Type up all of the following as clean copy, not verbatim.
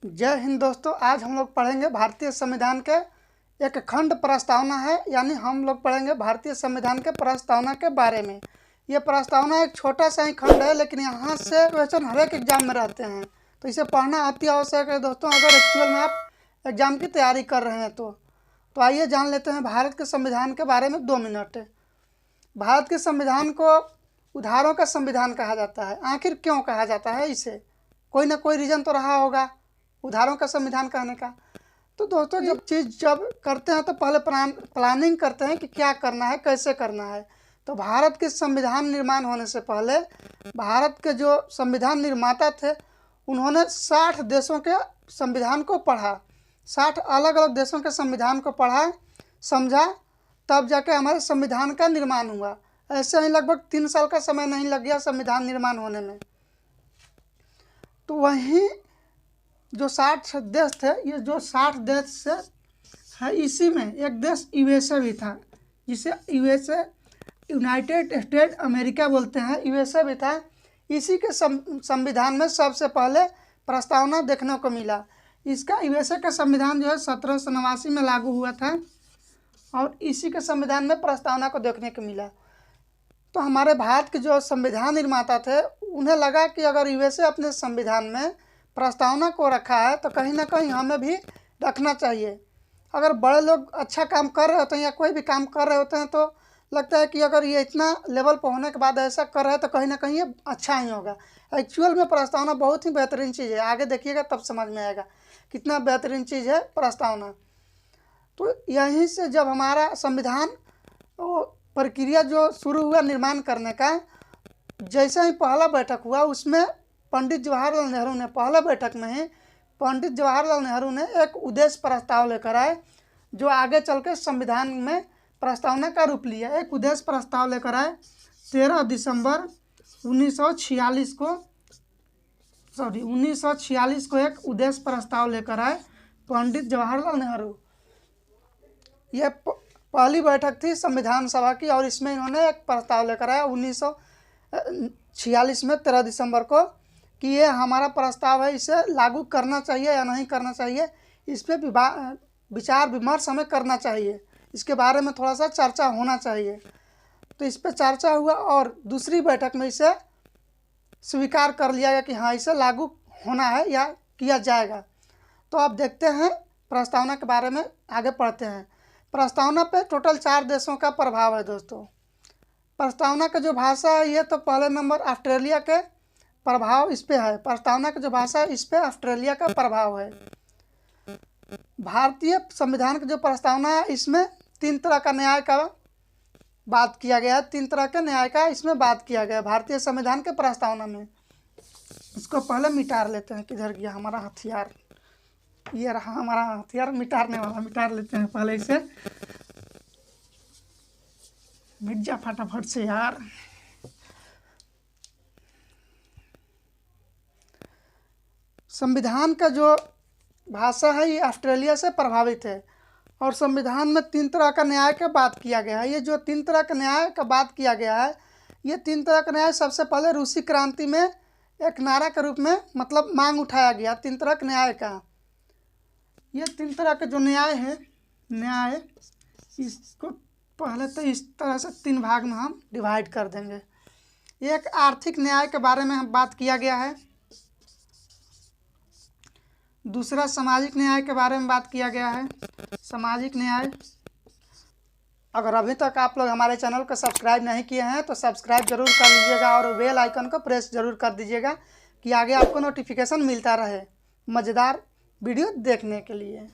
जय हिंद दोस्तों। आज हम लोग पढ़ेंगे भारतीय संविधान के एक खंड प्रस्तावना है, यानी हम लोग पढ़ेंगे भारतीय संविधान के प्रस्तावना के बारे में। ये प्रस्तावना एक छोटा सा ही खंड है, लेकिन यहाँ से क्वेश्चन हर एक एग्जाम में रहते हैं, तो इसे पढ़ना अति आवश्यक है दोस्तों, अगर एक्चुअल में आप एग्जाम की तैयारी कर रहे हैं तो आइए जान लेते हैं भारत के संविधान के बारे में 2 मिनट। भारत के संविधान को उधारों का संविधान कहा जाता है। आखिर क्यों कहा जाता है इसे? कोई ना कोई रीज़न तो रहा होगा उधारों का संविधान कहने का। तो दोस्तों जब करते हैं तो पहले प्लानिंग करते हैं कि क्या करना है, कैसे करना है। तो भारत के संविधान निर्माण होने से पहले भारत के जो संविधान निर्माता थे उन्होंने 60 देशों के संविधान को पढ़ा, 60 अलग अलग देशों के संविधान को पढ़ा, समझा, तब जाके हमारे संविधान का निर्माण हुआ। ऐसे ही लगभग 3 साल का समय नहीं लग गया संविधान निर्माण होने में। तो वहीं जो 60 देश थे, ये जो 60 देश से है, इसी में एक देश यूएसए भी था, जिसे यूएसए यूनाइटेड स्टेट अमेरिका बोलते हैं, यूएसए भी था। इसी के संविधान में सबसे पहले प्रस्तावना देखने को मिला। इसका यूएसए का संविधान जो है 1789 में लागू हुआ था और इसी के संविधान में प्रस्तावना को देखने को मिला। तो हमारे भारत के जो संविधान निर्माता थे उन्हें लगा कि अगर यूएसए अपने संविधान में प्रस्तावना को रखा है तो कहीं ना कहीं हमें भी रखना चाहिए। अगर बड़े लोग अच्छा काम कर रहे होते हैं या कोई भी काम कर रहे होते हैं तो लगता है कि अगर ये इतना लेवल पर होने के बाद ऐसा कर रहे हैं तो कहीं ना कहीं ये अच्छा ही होगा। एक्चुअल में प्रस्तावना बहुत ही बेहतरीन चीज़ है, आगे देखिएगा तब समझ में आएगा कितना बेहतरीन चीज़ है प्रस्तावना। तो यहीं से जब हमारा संविधान प्रक्रिया जो शुरू हुआ निर्माण करने का, जैसे ही पहला बैठक हुआ उसमें पंडित जवाहरलाल नेहरू ने, पहला बैठक में ही पंडित जवाहरलाल नेहरू ने एक उद्देश्य प्रस्ताव लेकर आए जो आगे चल के संविधान में प्रस्तावना का रूप लिया। एक उद्देश्य प्रस्ताव लेकर आए 13 दिसंबर 1946 को एक उद्देश्य प्रस्ताव लेकर आए पंडित जवाहरलाल नेहरू। यह पहली बैठक थी संविधान सभा की और इसमें इन्होंने एक प्रस्ताव लेकर आया 1946 में 13 दिसंबर को कि ये हमारा प्रस्ताव है, इसे लागू करना चाहिए या नहीं करना चाहिए, इस पर विचार विमर्श हमें करना चाहिए, इसके बारे में थोड़ा सा चर्चा होना चाहिए। तो इस पर चर्चा हुआ और दूसरी बैठक में इसे स्वीकार कर लिया गया कि हाँ इसे लागू होना है या किया जाएगा। तो अब देखते हैं प्रस्तावना के बारे में, आगे पढ़ते हैं। प्रस्तावना पे टोटल 4 देशों का प्रभाव है दोस्तों। प्रस्तावना का जो भाषा है ये तो पहले नंबर ऑस्ट्रेलिया के प्रभाव इस पे है। प्रस्तावना का जो भाषा है इस पे ऑस्ट्रेलिया का प्रभाव है। भारतीय संविधान का जो प्रस्तावना है इसमें 3 तरह का न्याय का बात किया गया है, 3 तरह के न्याय का इसमें बात किया गया है भारतीय संविधान के प्रस्तावना में। इसको पहले मिटार लेते हैं, किधर गया हमारा हथियार, ये रहा हमारा हथियार मिटारने वाला, मिटार लेते हैं पहले इसे, मिट जा फटाफट से यार। संविधान का जो भाषा है ये ऑस्ट्रेलिया से प्रभावित है और संविधान में 3 तरह का न्याय का बात किया गया है। ये जो 3 तरह का न्याय का बात किया गया है, ये 3 तरह का न्याय सबसे पहले रूसी क्रांति में एक नारा के रूप में मतलब मांग उठाया गया 3 तरह के न्याय का। ये 3 तरह के जो न्याय है, न्याय इसको पहले तो इस तरह से 3 भाग में हम डिवाइड कर देंगे। एक आर्थिक न्याय के बारे में हम बात किया गया है, दूसरा सामाजिक न्याय के बारे में बात किया गया है। सामाजिक न्याय, अगर अभी तक आप लोग हमारे चैनल को सब्सक्राइब नहीं किए हैं तो सब्सक्राइब जरूर कर लीजिएगा और बेल आइकन को प्रेस जरूर कर दीजिएगा कि आगे आपको नोटिफिकेशन मिलता रहे मज़ेदार वीडियो देखने के लिए।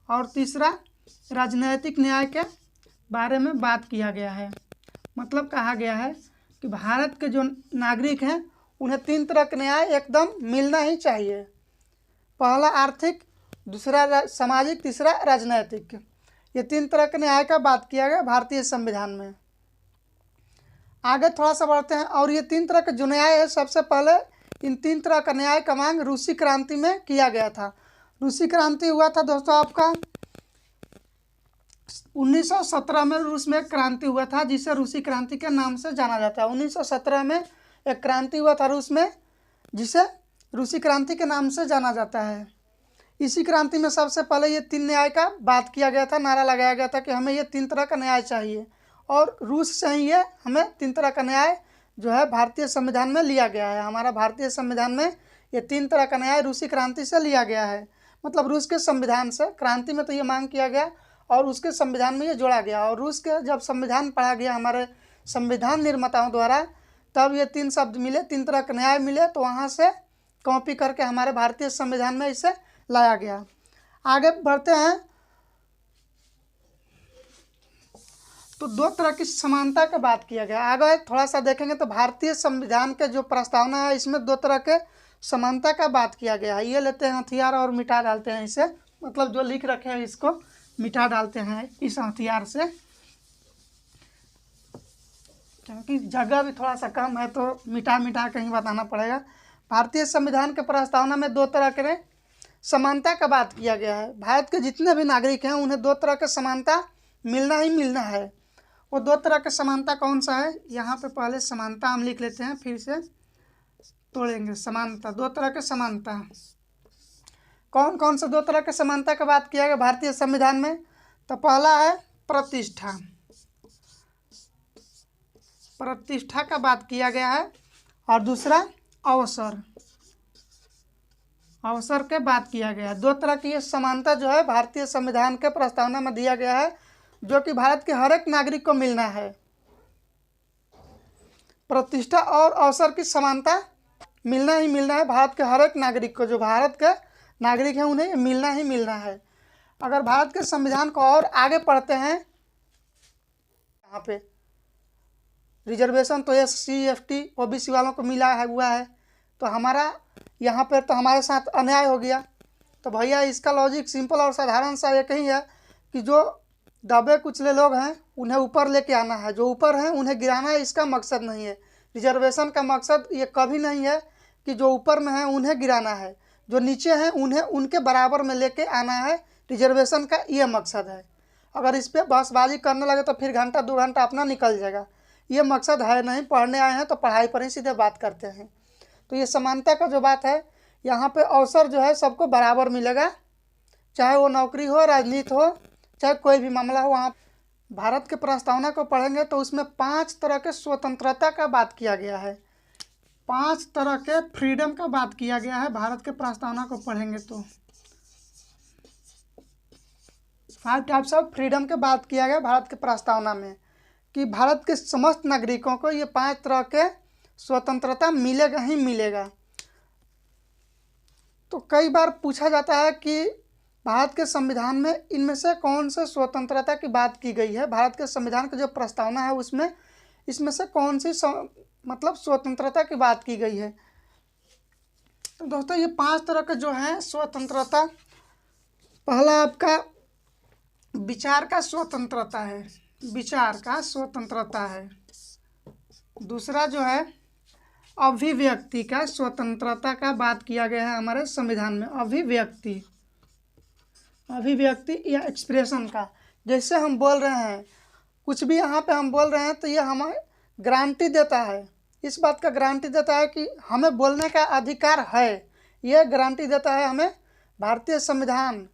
और तीसरा राजनैतिक न्याय के बारे में बात किया गया है, मतलब कहा गया है कि भारत के जो नागरिक हैं उन्हें 3 तरह के न्याय एकदम मिलना ही चाहिए। पहला आर्थिक, दूसरा सामाजिक, तीसरा राजनैतिक। ये 3 तरह के न्याय का बात किया गया भारतीय संविधान में। आगे थोड़ा सा बढ़ते हैं और ये 3 तरह के जो न्याय है, सबसे पहले इन 3 तरह का न्याय का मांग रूसी क्रांति में किया गया था। रूसी क्रांति हुआ था दोस्तों आपका 1917 में। रूस में एक क्रांति हुआ था जिसे रूसी क्रांति के नाम से जाना जाता है। 1917 में एक क्रांति हुआ था रूस में जिसे रूसी क्रांति के नाम से जाना जाता है। इसी क्रांति में सबसे पहले ये 3 न्याय का बात किया गया था, नारा लगाया गया था कि हमें ये 3 तरह का न्याय चाहिए, और रूस से ही ये हमें 3 तरह का न्याय जो है भारतीय संविधान में लिया गया है। हमारा भारतीय संविधान में ये 3 तरह का न्याय रूसी क्रांति से लिया गया है, मतलब रूस के संविधान से। क्रांति में तो ये मांग किया गया और उसके संविधान में ये जोड़ा गया, और रूस के जब संविधान पढ़ा गया हमारे संविधान निर्माताओं द्वारा, तब ये 3 शब्द मिले, 3 तरह के न्याय मिले, तो वहाँ से कॉपी करके हमारे भारतीय संविधान में इसे लाया गया। आगे बढ़ते हैं तो 2 तरह की समानता की बात किया गया। आगे थोड़ा सा देखेंगे तो भारतीय संविधान के जो प्रस्तावना है इसमें 2 तरह के समानता का बात किया गया है। ये लेते हैं हथियार और मिटा डालते हैं इसे, मतलब जो लिख रखे हैं इसको मिटा डालते हैं इस हथियार से, क्योंकि जगह भी थोड़ा सा कम है तो मिटा मिटा कहीं बताना पड़ेगा। भारतीय संविधान के प्रस्तावना में 2 तरह के समानता का बात किया गया है। भारत के जितने भी नागरिक हैं उन्हें 2 तरह के समानता मिलना ही मिलना है। वो 2 तरह के समानता कौन सा है, यहाँ पे पहले समानता हम लिख लेते हैं, फिर से तोड़ेंगे। समानता, 2 तरह के समानता, कौन कौन से 2 तरह के समानता का बात किया गया भारतीय संविधान में? तो पहला है प्रतिष्ठा, प्रतिष्ठा का बात किया गया है, और दूसरा अवसर, अवसर के बात किया गया है। 2 तरह की ये समानता जो है भारतीय संविधान के प्रस्तावना में दिया गया है, जो कि भारत के हर एक नागरिक को मिलना है। प्रतिष्ठा और अवसर की समानता मिलना ही मिलना है भारत के हर एक नागरिक को, जो भारत के नागरिक हैं उन्हें मिलना ही मिलना है। अगर भारत के संविधान को और आगे पढ़ते हैं, यहाँ पे रिजर्वेशन तो SC ST OBC वालों को मिला है हुआ है, तो हमारा यहाँ पर तो हमारे साथ अन्याय हो गया। तो भैया इसका लॉजिक सिंपल और साधारण सा एक ही है कि जो दबे कुचले लोग हैं उन्हें ऊपर लेके आना है, जो ऊपर हैं उन्हें गिराना है, इसका मकसद नहीं है। रिजर्वेशन का मकसद ये कभी नहीं है कि जो ऊपर में हैं उन्हें गिराना है, जो नीचे हैं उन्हें उनके बराबर में लेके आना है। रिजर्वेशन का ये मकसद है। अगर इस पर बहसबाजी करने लगे तो फिर घंटा 2 घंटा अपना निकल जाएगा। ये मकसद है नहीं, पढ़ने आए हैं तो पढ़ाई पर ही सीधे बात करते हैं। तो ये समानता का जो बात है, यहाँ पे अवसर जो है सबको बराबर मिलेगा, चाहे वो नौकरी हो, राजनीति हो, चाहे कोई भी मामला हो। वहाँ भारत के प्रस्तावना को पढ़ेंगे तो उसमें 5 तरह के स्वतंत्रता का बात किया गया है, 5 तरह के फ्रीडम का बात किया गया है। भारत के प्रस्तावना को पढ़ेंगे तो 5 टाइप्स ऑफ फ्रीडम के बात किया गया भारत के प्रस्तावना में, कि भारत के समस्त नागरिकों को ये 5 तरह के स्वतंत्रता मिलेगा ही मिलेगा। तो कई बार पूछा जाता है कि भारत के संविधान में इनमें से कौन से स्वतंत्रता की बात की गई है, भारत के संविधान की जो प्रस्तावना है उसमें इसमें से कौन सी मतलब स्वतंत्रता की बात की गई है। तो दोस्तों ये 5 तरह के जो है स्वतंत्रता, पहला आपका विचार का स्वतंत्रता है, विचार का स्वतंत्रता है। दूसरा जो है अभिव्यक्ति का स्वतंत्रता का बात किया गया है हमारे संविधान में। अभिव्यक्ति, अभिव्यक्ति या एक्सप्रेशन का, जैसे हम बोल रहे हैं कुछ भी यहाँ पे हम बोल रहे हैं तो ये हमें गारंटी देता है, इस बात का गारंटी देता है कि हमें बोलने का अधिकार है। ये गारंटी देता है हमें भारतीय संविधान,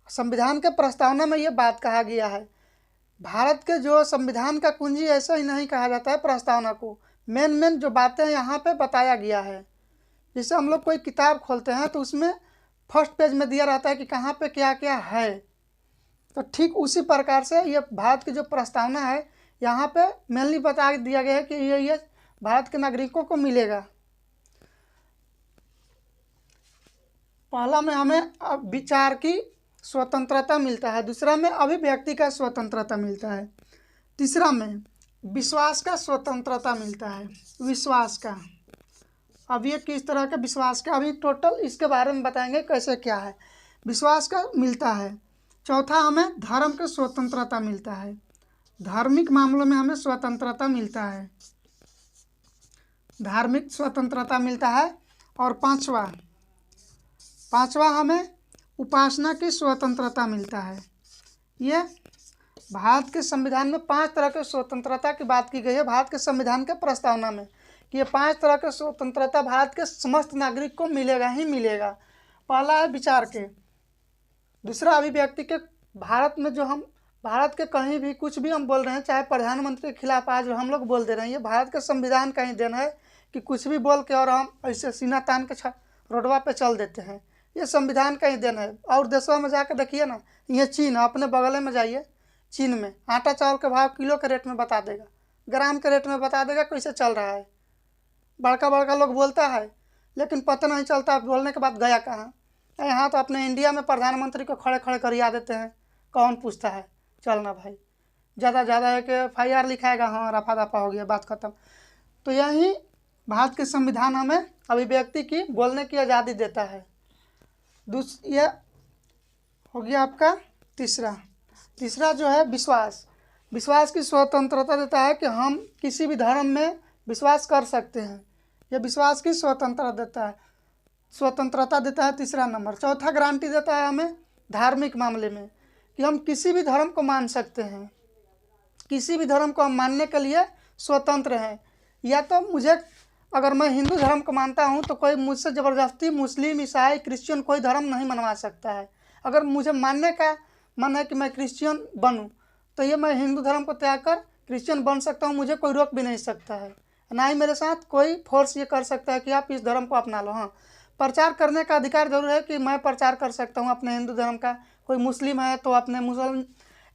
संविधान के प्रस्तावना में ये बात कहा गया है। भारत के जो संविधान का कुंजी ऐसा ही नहीं कहा जाता है प्रस्तावना को, मेन जो बातें यहाँ पे बताया गया है। जैसे हम लोग कोई किताब खोलते हैं तो उसमें फर्स्ट पेज में दिया रहता है कि कहाँ पे क्या क्या है, तो ठीक उसी प्रकार से ये भारत की जो प्रस्तावना है यहाँ पे मेनली बता दिया गया है कि ये भारत के नागरिकों को मिलेगा। पहला में हमें विचार की स्वतंत्रता मिलता है, दूसरा में अभिव्यक्ति का स्वतंत्रता मिलता है, तीसरा में विश्वास का स्वतंत्रता मिलता है, विश्वास का। अब ये किस तरह का विश्वास का, अभी टोटल इसके बारे में बताएंगे कैसे क्या है। विश्वास का मिलता है। चौथा हमें धर्म का स्वतंत्रता मिलता है, धार्मिक मामलों में हमें स्वतंत्रता मिलता है, धार्मिक स्वतंत्रता मिलता है। और पांचवा हमें उपासना की स्वतंत्रता मिलता है। ये भारत के संविधान में 5 तरह के स्वतंत्रता की बात की गई है भारत के संविधान के प्रस्तावना में, कि ये 5 तरह के स्वतंत्रता भारत के समस्त नागरिक को मिलेगा ही मिलेगा। पहला है विचार के, दूसरा अभिव्यक्ति के भारत में जो हम भारत के कहीं भी कुछ भी हम बोल रहे हैं, चाहे प्रधानमंत्री के खिलाफ आज हम लोग बोल दे रहे हैं, ये भारत के संविधान का ही देन है कि कुछ भी बोल के और हम ऐसे सीना तान के रोडवा पे चल देते हैं। ये संविधान का ही देन है। और देशों में जाकर देखिए ना, ये चीन अपने बगल में जाइए, चीन में आटा चावल के भाव किलो के रेट में बता देगा, ग्राम के रेट में बता देगा कैसे चल रहा है। बड़का बड़का लोग बोलता है लेकिन पता नहीं चलता बोलने के बाद गया कहाँ। यहाँ तो अपने इंडिया में प्रधानमंत्री को खड़े खड़े करिया देते हैं, कौन पूछता है। चलना भाई, ज़्यादा है कि FIR लिखाएगा, हाँ रफा दफा हो गया, बात खत्म। तो यही भारत के संविधान हमें अभिव्यक्ति की बोलने की आज़ादी देता है। ये हो गया आपका तीसरा जो है विश्वास की स्वतंत्रता देता है कि हम किसी भी धर्म में विश्वास कर सकते हैं। यह विश्वास की स्वतंत्रता देता है तीसरा नंबर। चौथा गारंटी देता है हमें धार्मिक मामले में कि हम किसी भी धर्म को मान सकते हैं, किसी भी धर्म को हम मानने के लिए स्वतंत्र हैं। या तो मुझे, अगर मैं हिंदू धर्म को मानता हूं तो कोई मुझसे ज़बरदस्ती मुस्लिम, ईसाई, क्रिश्चियन कोई धर्म नहीं मनवा सकता है। अगर मुझे मानने का मन है कि मैं क्रिश्चियन बनूं तो ये मैं हिंदू धर्म को त्याग कर क्रिश्चियन बन सकता हूं, मुझे कोई रोक भी नहीं सकता है। ना ही मेरे साथ कोई फोर्स ये कर सकता है कि आप इस धर्म को अपना लो। हाँ, प्रचार करने का अधिकार जरूर है कि मैं प्रचार कर सकता हूँ अपने हिंदू धर्म का। कोई मुस्लिम है तो अपने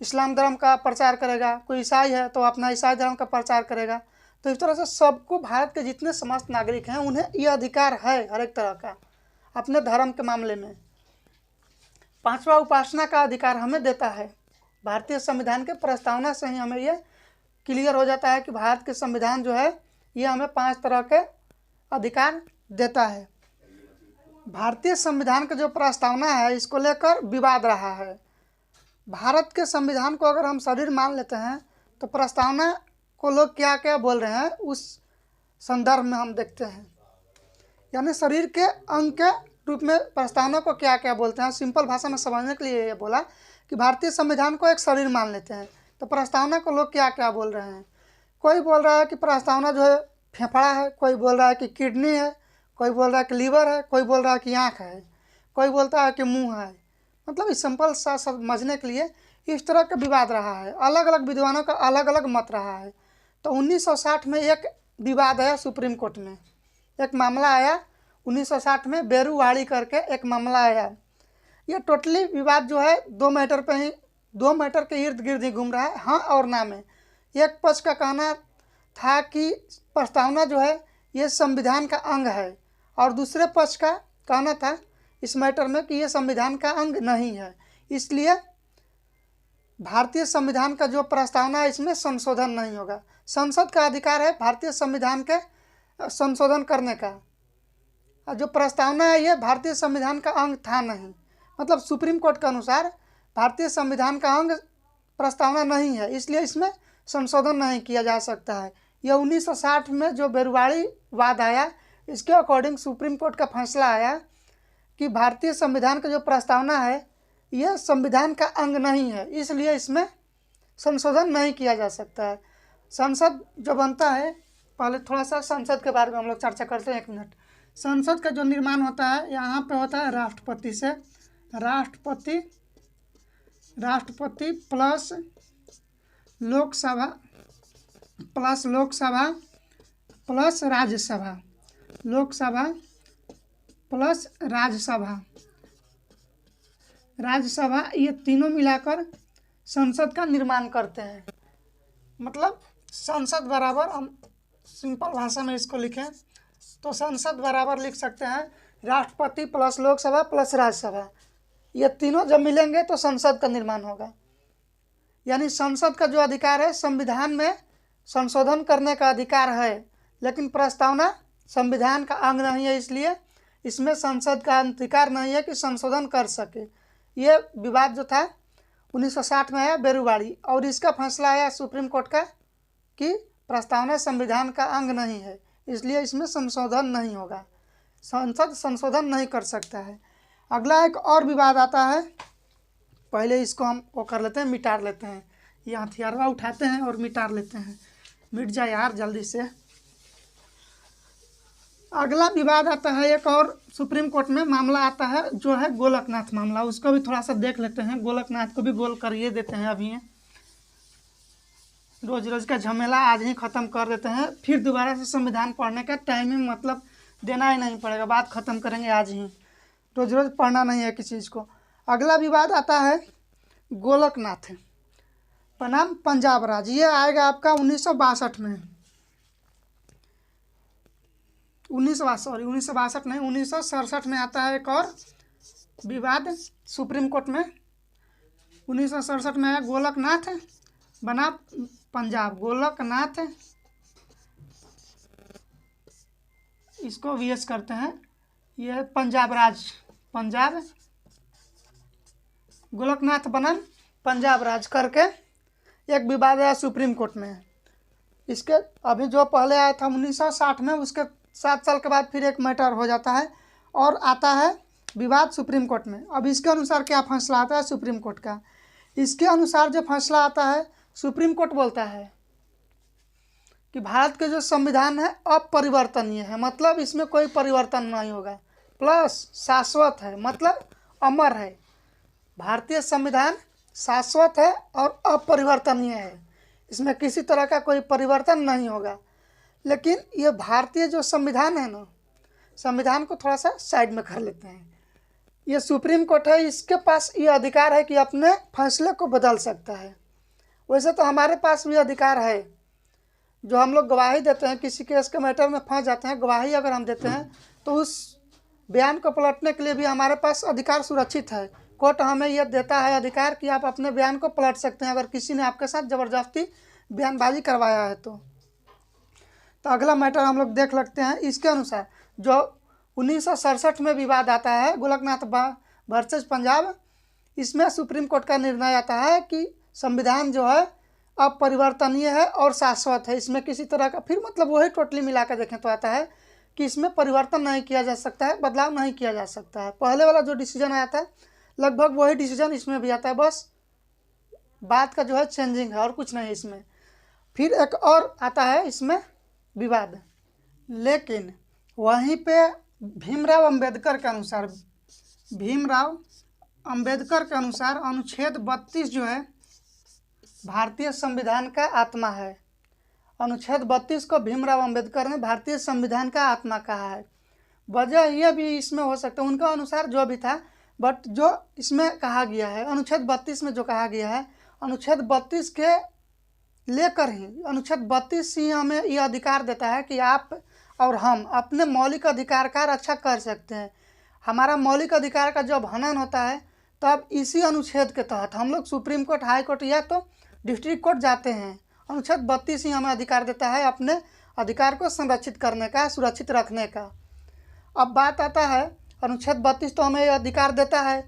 इस्लाम धर्म का प्रचार करेगा, कोई ईसाई है तो अपना ईसाई धर्म का प्रचार करेगा। तो इस तरह से सबको, भारत के जितने समस्त नागरिक हैं उन्हें यह अधिकार है हर एक तरह का अपने धर्म के मामले में। पांचवा उपासना का अधिकार हमें देता है। भारतीय संविधान के प्रस्तावना से ही हमें यह क्लियर हो जाता है कि भारत के संविधान जो है ये हमें 5 तरह के अधिकार देता है। भारतीय संविधान का जो प्रस्तावना है इसको लेकर विवाद रहा है। भारत के संविधान को अगर हम शरीर मान लेते हैं तो प्रस्तावना को लोग क्या क्या बोल रहे हैं उस संदर्भ में हम देखते हैं। यानी शरीर के अंग के रूप में प्रस्तावना को क्या क्या बोलते हैं, सिंपल भाषा में समझने के लिए ये बोला कि भारतीय संविधान को एक शरीर मान लेते हैं। तो प्रस्तावना को लोग क्या क्या बोल रहे हैं। कोई बोल रहा है कि प्रस्तावना जो है फेफड़ा है, कोई बोल रहा है कि किडनी है, कोई बोल रहा है कि लीवर है, कोई बोल रहा है कि आँख है, कोई बोलता है कि मुंह है। मतलब इस सिंपल सा समझने के लिए इस तरह का विवाद रहा है। अलग अलग विद्वानों का अलग अलग मत रहा है। तो 1960 में एक विवाद आया सुप्रीम कोर्ट में, एक मामला आया 1960 में, बेरुवाड़ी करके एक मामला आया। ये टोटली विवाद जो है 2 मैटर के इर्द गिर्द ही घूम रहा है, हाँ और ना में। एक पक्ष का कहना था कि प्रस्तावना जो है ये संविधान का अंग है, और दूसरे पक्ष का कहना था इस मैटर में कि ये संविधान का अंग नहीं है। इसलिए भारतीय संविधान का जो प्रस्तावना है इसमें संशोधन नहीं होगा। संसद का अधिकार है भारतीय संविधान के संशोधन करने का। जो प्रस्तावना है ये भारतीय संविधान का अंग था नहीं, मतलब सुप्रीम कोर्ट के अनुसार भारतीय संविधान का अंग प्रस्तावना नहीं है, इसलिए इसमें संशोधन नहीं किया जा सकता है। यह 1960 में जो बेरुवाड़ी वाद आया इसके अकॉर्डिंग सुप्रीम कोर्ट का फैसला आया कि भारतीय संविधान का जो प्रस्तावना है यह संविधान का अंग नहीं है, इसलिए इसमें संशोधन नहीं किया जा सकता है। संसद जो बनता है, पहले थोड़ा सा संसद के बारे में हम लोग चर्चा करते हैं, 1 मिनट। संसद का जो निर्माण होता है यहाँ पे होता है राष्ट्रपति से, राष्ट्रपति plus Lok Sabha plus Rajya Sabha, Lok Sabha plus Rajya Sabha, ये तीनों मिलाकर संसद का निर्माण करते हैं। मतलब संसद बराबर, हम सिंपल भाषा में इसको लिखें तो संसद बराबर लिख सकते हैं राष्ट्रपति प्लस लोकसभा प्लस राज्यसभा, ये तीनों जब मिलेंगे तो संसद का निर्माण होगा। यानी संसद का जो अधिकार है, संविधान में संशोधन करने का अधिकार है, लेकिन प्रस्तावना संविधान का अंग नहीं है, इसलिए इसमें संसद का अधिकार नहीं है कि संशोधन कर सके। ये विवाद जो था 1960 में आया बेरुवाड़ी, और इसका फैसला आया सुप्रीम कोर्ट का कि प्रस्तावना संविधान का अंग नहीं है, इसलिए इसमें संशोधन नहीं होगा, संसद संशोधन नहीं कर सकता है। अगला एक और विवाद आता है, पहले इसको हम वो कर लेते हैं, मिटार लेते हैं। ये हथियारवा उठाते हैं और मिटार लेते हैं। मिट जाए यार जल्दी से। अगला विवाद आता है एक और सुप्रीम कोर्ट में मामला आता है जो है गोलकनाथ मामला। उसको भी थोड़ा सा देख लेते हैं। गोलकनाथ को भी गोल करिए देते हैं। अभी रोज रोज का झमेला आज ही ख़त्म कर देते हैं, फिर दोबारा से संविधान पढ़ने का टाइमिंग मतलब देना ही नहीं पड़ेगा। बात ख़त्म करेंगे आज ही, रोज रोज पढ़ना नहीं है किसी चीज़ को। अगला विवाद आता है गोलकनाथ बनाम पंजाब राज। ये आएगा आपका 1962 में। 1962 नहीं, 1967 में आता है एक और विवाद सुप्रीम कोर्ट में। 1967 में आया गोलकनाथ बना पंजाब। गोलकनाथ इसको वीएस करते हैं, ये पंजाब राज, पंजाब गोलकनाथ बनाम पंजाब राज करके एक विवाद आया सुप्रीम कोर्ट में। इसके अभी जो पहले आया था 1960 में, उसके 7 साल के बाद फिर एक मैटर हो जाता है और आता है विवाद सुप्रीम कोर्ट में। अब इसके अनुसार क्या फैसला आता है सुप्रीम कोर्ट का? इसके अनुसार जो फैसला आता है, सुप्रीम कोर्ट बोलता है कि भारत के जो संविधान है अपरिवर्तनीय है, मतलब इसमें कोई परिवर्तन नहीं होगा, प्लस शाश्वत है, मतलब अमर है। भारतीय संविधान शाश्वत है और अपरिवर्तनीय है, इसमें किसी तरह का कोई परिवर्तन नहीं होगा। लेकिन ये भारतीय जो संविधान है ना, संविधान को थोड़ा सा साइड में कर लेते हैं। ये सुप्रीम कोर्ट है, इसके पास ये अधिकार है कि अपने फैसले को बदल सकता है। वैसे तो हमारे पास भी अधिकार है, जो हम लोग गवाही देते हैं, किसी केस के मैटर में फंस जाते हैं, गवाही अगर हम देते हैं तो उस बयान को पलटने के लिए भी हमारे पास अधिकार सुरक्षित है। कोर्ट हमें यह देता है अधिकार कि आप अपने बयान को पलट सकते हैं अगर किसी ने आपके साथ ज़बरदस्ती बयानबाजी करवाया है तो। अगला मैटर हम लोग देख लेते हैं। इसके अनुसार जो 1967 में विवाद आता है गोलकनाथ वर्सेस पंजाब, इसमें सुप्रीम कोर्ट का निर्णय आता है कि संविधान जो है अपरिवर्तनीय है और शाश्वत है, इसमें किसी तरह का फिर मतलब वही टोटली मिला कर देखें तो आता है कि इसमें परिवर्तन नहीं किया जा सकता है, बदलाव नहीं किया जा सकता है। पहले वाला जो डिसीजन आया था लगभग वही डिसीजन इसमें भी आता है, बस बात का जो है चेंजिंग है और कुछ नहीं इसमें। फिर एक और आता है इसमें विवाद, लेकिन वहीं पे भीमराव अंबेडकर के अनुसार, भीमराव अंबेडकर के अनुसार अनुच्छेद 32 जो है भारतीय संविधान का आत्मा है। अनुच्छेद 32 को भीमराव अंबेडकर ने भारतीय संविधान का आत्मा कहा है। वजह यह भी इसमें हो सकता है उनका अनुसार जो भी था, बट जो इसमें कहा गया है अनुच्छेद 32 में जो कहा गया है, अनुच्छेद 32 के लेकर ही अनुच्छेद 32 ही हमें यह अधिकार देता है कि आप और हम अपने मौलिक अधिकार का रक्षा कर सकते हैं। हमारा मौलिक अधिकार का जब हनन होता है तब इसी अनुच्छेद के तहत हम लोग सुप्रीम कोर्ट, हाई कोर्ट या तो डिस्ट्रिक्ट कोर्ट जाते हैं। अनुच्छेद 32 ही हमें अधिकार देता है अपने अधिकार को संरक्षित करने का, सुरक्षित रखने का। अब बात आता है अनुच्छेद 32 तो हमें अधिकार देता है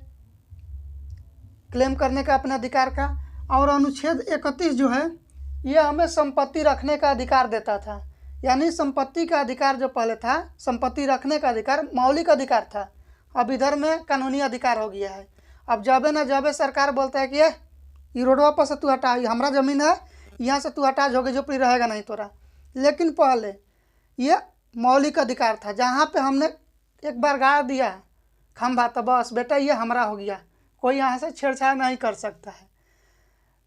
क्लेम करने का अपने अधिकार का, और अनुच्छेद 31 जो है ये हमें संपत्ति रखने का अधिकार देता था। यानी संपत्ति का अधिकार जो पहले था, संपत्ति रखने का अधिकार मौलिक अधिकार था, अब इधर में कानूनी अधिकार हो गया है। अब जबे न जबे सरकार बोलता है कि ये रोडवा पर से तू हटा, हमारा ज़मीन है, यहाँ से तू हटा, झोंके झोपड़ी रहेगा नहीं तोरा। लेकिन पहले ये मौलिक अधिकार था, जहाँ पे हमने एक बार गाड़ दिया खंभा तो बस बेटा ये हमारा हो गया, कोई यहाँ से छेड़छाड़ नहीं कर सकता है।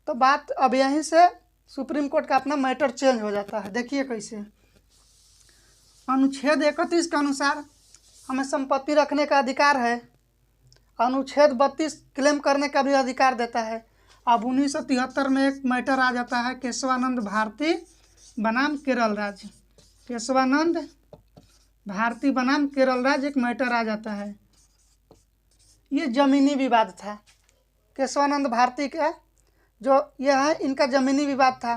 तो बात अब यहीं से सुप्रीम कोर्ट का अपना मैटर चेंज हो जाता है। देखिए कैसे, अनुच्छेद 31 के अनुसार हमें संपत्ति रखने का अधिकार है, अनुच्छेद 32 क्लेम करने का भी अधिकार देता है। अब 1973 में एक मैटर आ जाता है केशवानंद भारती बनाम केरल राज्य, केशवानंद भारती बनाम केरल राज्य एक मैटर आ जाता है। ये ज़मीनी विवाद था, केशवानंद भारती का जो यह है इनका ज़मीनी विवाद था।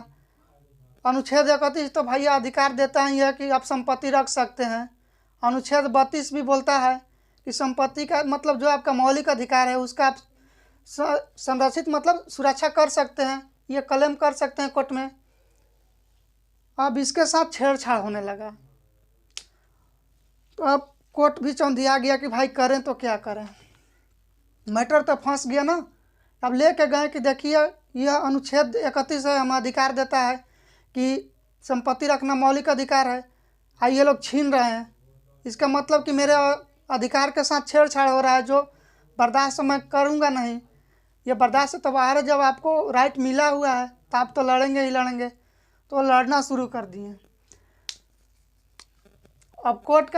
अनुच्छेद 31 तो भैया अधिकार देता है यह कि आप संपत्ति रख सकते हैं। अनुच्छेद 32 भी बोलता है कि संपत्ति का मतलब जो आपका मौलिक अधिकार है उसका आप संरक्षित मतलब सुरक्षा कर सकते हैं, ये क्लेम कर सकते हैं कोर्ट में। अब इसके साथ छेड़छाड़ होने लगा तो अब कोर्ट भी चौंधिया गया कि भाई करें तो क्या करें, मैटर तो फंस गया ना। अब लेके गए कि देखिए यह अनुच्छेद 31 है, हमें अधिकार देता है कि संपत्ति रखना मौलिक अधिकार है, ये लोग छीन रहे हैं। इसका मतलब कि मेरे अधिकार के साथ छेड़छाड़ हो रहा है, जो बर्दाश्त मैं करूँगा नहीं। ये बर्दाश्त तब आ रहा है जब आपको राइट मिला हुआ है, तो आप तो लड़ेंगे ही लड़ेंगे। तो लड़ना शुरू कर दिए। अब कोर्ट का